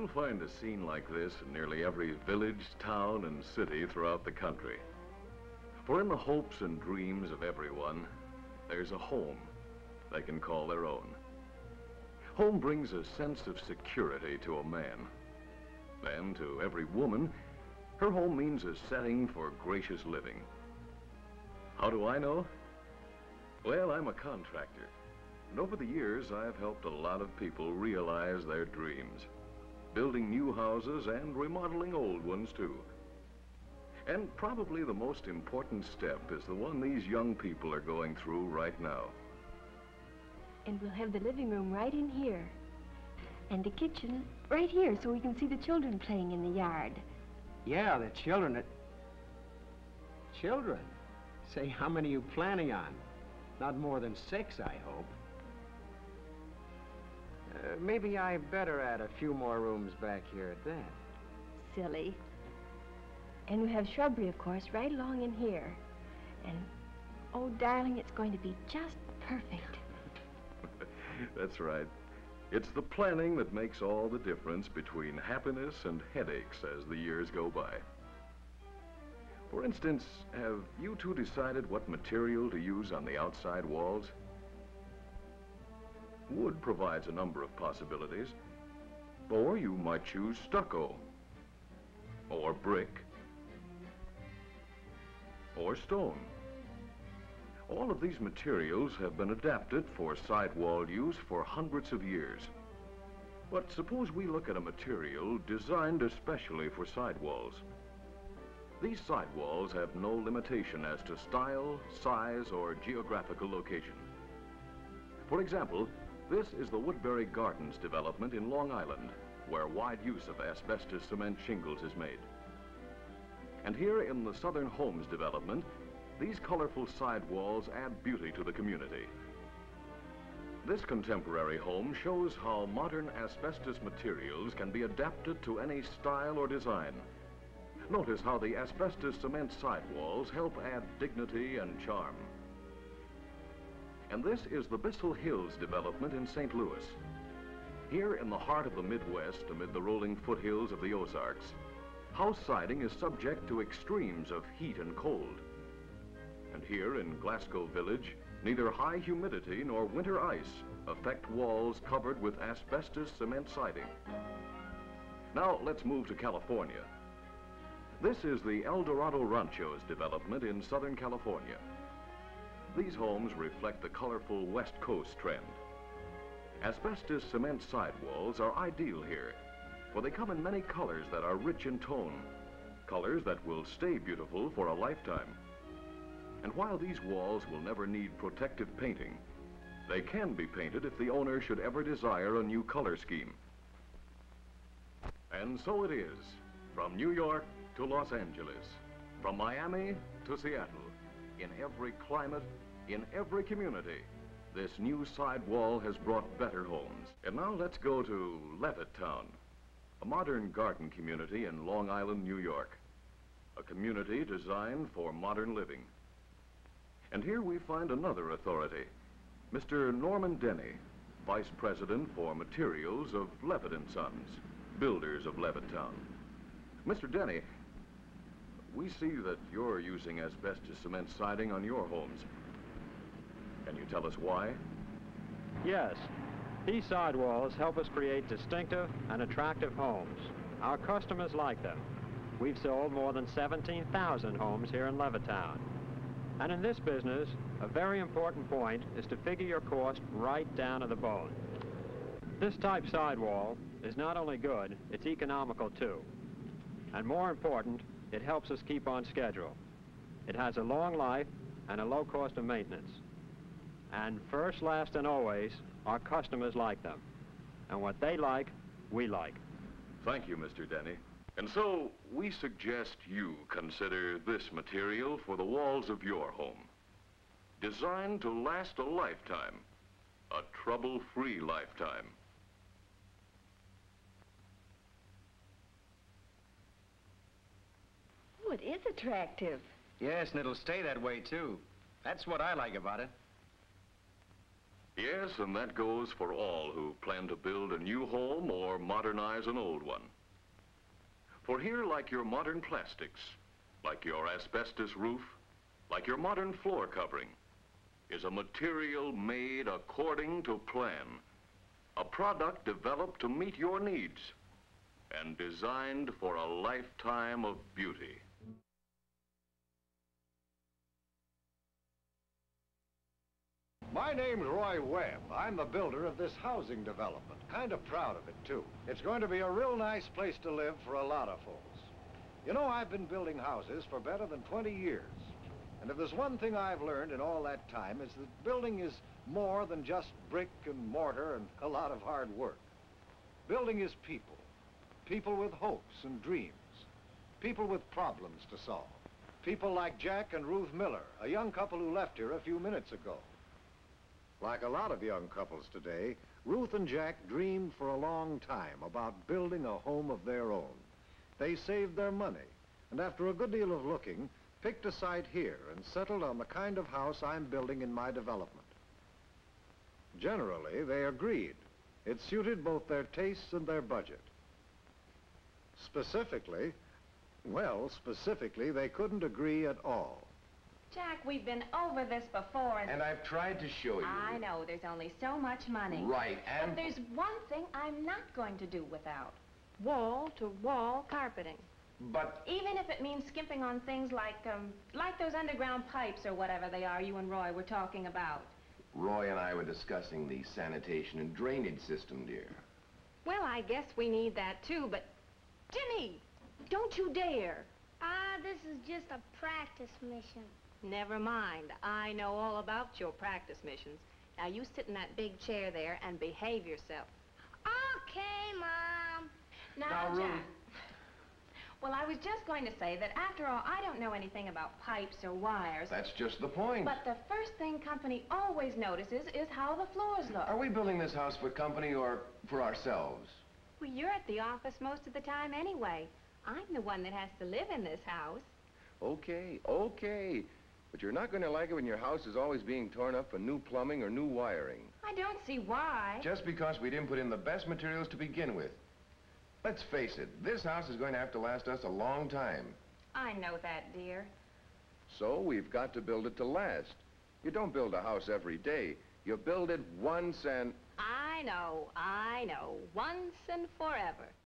You'll find a scene like this in nearly every village, town, and city throughout the country. For in the hopes and dreams of everyone, there's a home they can call their own. Home brings a sense of security to a man. And to every woman, her home means a setting for gracious living. How do I know? Well, I'm a contractor. And over the years, I've helped a lot of people realize their dreams, building new houses and remodeling old ones too. And probably the most important step is the one these young people are going through right now. And we'll have the living room right in here. And the kitchen right here so we can see the children playing in the yard. Yeah, the children. Children? Say, how many are you planning on? Not more than 6, I hope. Maybe I better add a few more rooms back here at that. Silly. And we have shrubbery, of course, right along in here. And, oh, darling, it's going to be just perfect. That's right. It's the planning that makes all the difference between happiness and headaches as the years go by. For instance, have you two decided what material to use on the outside walls? Wood provides a number of possibilities. Or you might choose stucco, or brick, or stone. All of these materials have been adapted for sidewall use for hundreds of years. But suppose we look at a material designed especially for sidewalls. These sidewalls have no limitation as to style, size, or geographical location. For example, this is the Woodbury Gardens development in Long Island, where wide use of asbestos cement shingles is made. And here in the Southern Homes development, these colorful sidewalls add beauty to the community. This contemporary home shows how modern asbestos materials can be adapted to any style or design. Notice how the asbestos cement sidewalls help add dignity and charm. And this is the Bissell Hills development in St. Louis. Here in the heart of the Midwest, amid the rolling foothills of the Ozarks, house siding is subject to extremes of heat and cold. And here in Glasgow Village, neither high humidity nor winter ice affect walls covered with asbestos cement siding. Now let's move to California. This is the El Dorado Ranchos development in Southern California. These homes reflect the colorful West Coast trend. Asbestos cement sidewalls are ideal here, for they come in many colors that are rich in tone, colors that will stay beautiful for a lifetime. And while these walls will never need protective painting, they can be painted if the owner should ever desire a new color scheme. And so it is, from New York to Los Angeles, from Miami to Seattle, in every climate, in every community, this new sidewall has brought better homes. And now let's go to Levittown, a modern garden community in Long Island, New York, a community designed for modern living. And here we find another authority, Mr. Norman Denny, Vice President for Materials of Levitt & Sons, builders of Levittown. Mr. Denny, we see that you're using asbestos cement siding on your homes. Can you tell us why? Yes. These sidewalls help us create distinctive and attractive homes. Our customers like them. We've sold more than 17,000 homes here in Levittown. And in this business, a very important point is to figure your cost right down to the bone. This type sidewall is not only good, it's economical too. And more important, it helps us keep on schedule. It has a long life and a low cost of maintenance. And first, last, and always, our customers like them. And what they like, we like. Thank you, Mr. Denny. And so, we suggest you consider this material for the walls of your home. Designed to last a lifetime, a trouble-free lifetime. Oh, it is attractive. Yes, and it'll stay that way, too. That's what I like about it. Yes, and that goes for all who plan to build a new home or modernize an old one. For here, like your modern plastics, like your asbestos roof, like your modern floor covering, is a material made according to plan, a product developed to meet your needs and designed for a lifetime of beauty. My name's Roy Webb. I'm the builder of this housing development. Kind of proud of it, too. It's going to be a real nice place to live for a lot of folks. You know, I've been building houses for better than 20 years. And if there's one thing I've learned in all that time, it's that building is more than just brick and mortar and a lot of hard work. Building is people. People with hopes and dreams. People with problems to solve. People like Jack and Ruth Miller, a young couple who left here a few minutes ago. Like a lot of young couples today, Ruth and Jack dreamed for a long time about building a home of their own. They saved their money, and after a good deal of looking, picked a site here and settled on the kind of house I'm building in my development. Generally, they agreed. It suited both their tastes and their budget. Specifically, they couldn't agree at all. Jack, we've been over this before, And I've tried to show you. I know, there's only so much money. Right, and... But there's one thing I'm not going to do without. Wall-to-wall carpeting. But... Even if it means skimping on things like those underground pipes or whatever they are you and Roy were talking about. Roy and I were discussing the sanitation and drainage system, dear. Well, I guess we need that too, but... Jimmy, don't you dare. This is just a practice mission. Never mind. I know all about your practice missions. Now, you sit in that big chair there and behave yourself. Okay, Mom. Now, Ruth. Jack. Well, I was just going to say that, after all, I don't know anything about pipes or wires. That's just the point. But the first thing company always notices is how the floors look. Are we building this house for company or for ourselves? Well, you're at the office most of the time anyway. I'm the one that has to live in this house. Okay. But you're not going to like it when your house is always being torn up for new plumbing or new wiring. I don't see why. Just because we didn't put in the best materials to begin with. Let's face it, this house is going to have to last us a long time. I know that, dear. So we've got to build it to last. You don't build a house every day. You build it once and... I know. Once and forever.